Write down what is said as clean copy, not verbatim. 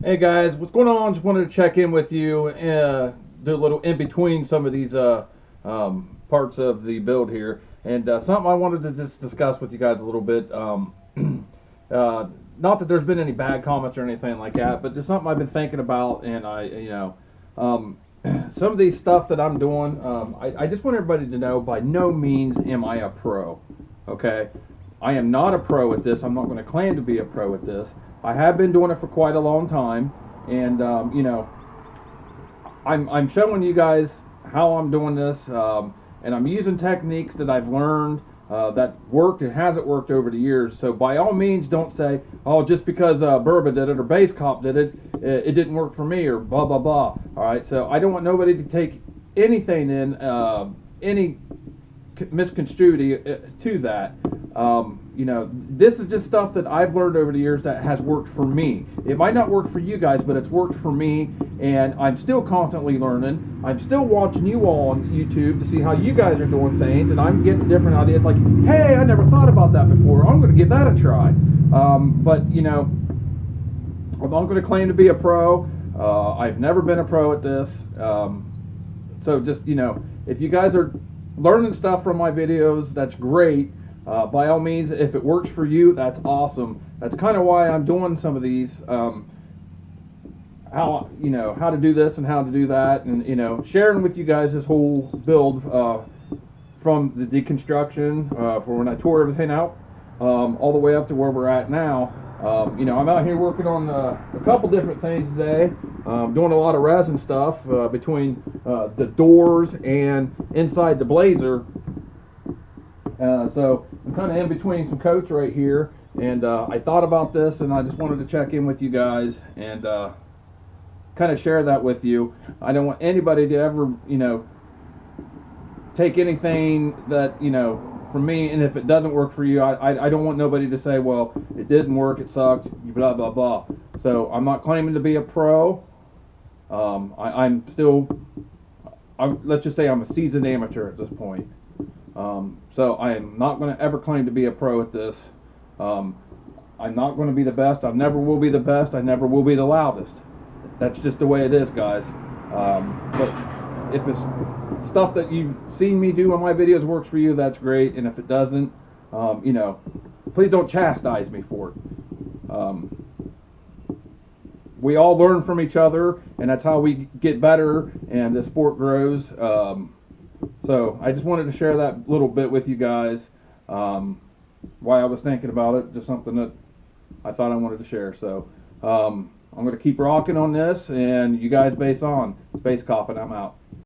Hey guys, what's going on? Just wanted to check in with you, do a little in between some of these parts of the build here, and something I wanted to just discuss with you guys a little bit. Not that there's been any bad comments or anything like that, but just something I've been thinking about, and some of these stuff that I'm doing, I just want everybody to know, by no means am I a pro, okay? I am not a pro at this. I'm not going to claim to be a pro at this. I have been doing it for quite a long time, and I'm showing you guys how I'm doing this, and I'm using techniques that I've learned that worked and hasn't worked over the years. So by all means, don't say, oh, just because Burba did it or Basscop did it, it didn't work for me, or blah blah blah. All right, so I don't want nobody to take anything in any misconstrued to that. This is just stuff that I've learned over the years that has worked for me. It might not work for you guys, but it's worked for me, and I'm still constantly learning. I'm still watching you all on YouTube to see how you guys are doing things, and I'm getting different ideas like, hey, I never thought about that before. I'm going to give that a try. But I'm not going to claim to be a pro. I've never been a pro at this. So just, if you guys are learning stuff from my videos, that's great. By all means, if it works for you, that's awesome. That's kind of why I'm doing some of these, how to do this and how to do that, and sharing with you guys this whole build from the deconstruction for when I tore everything out, all the way up to where we're at now. I'm out here working on a couple different things today, doing a lot of resin stuff between the doors and inside the Blazer. So I'm kind of in between some coats right here, and I thought about this, and I just wanted to check in with you guys and kind of share that with you. I don't want anybody to ever, take anything that, from me, and if it doesn't work for you, I don't want nobody to say, well, it didn't work, it sucks, blah, blah, blah. So I'm not claiming to be a pro. I'm still, let's just say I'm a seasoned amateur at this point. So I am not going to ever claim to be a pro at this. I'm not going to be the best. I never will be the best. I never will be the loudest. That's just the way it is, guys. But if it's stuff that you've seen me do on my videos works for you, that's great. And if it doesn't, please don't chastise me for it. We all learn from each other, and that's how we get better and the sport grows. So I just wanted to share that little bit with you guys, why I was thinking about it, just something that I thought I wanted to share. So I'm going to keep rocking on this, and you guys base on. It's Basscop, and I'm out.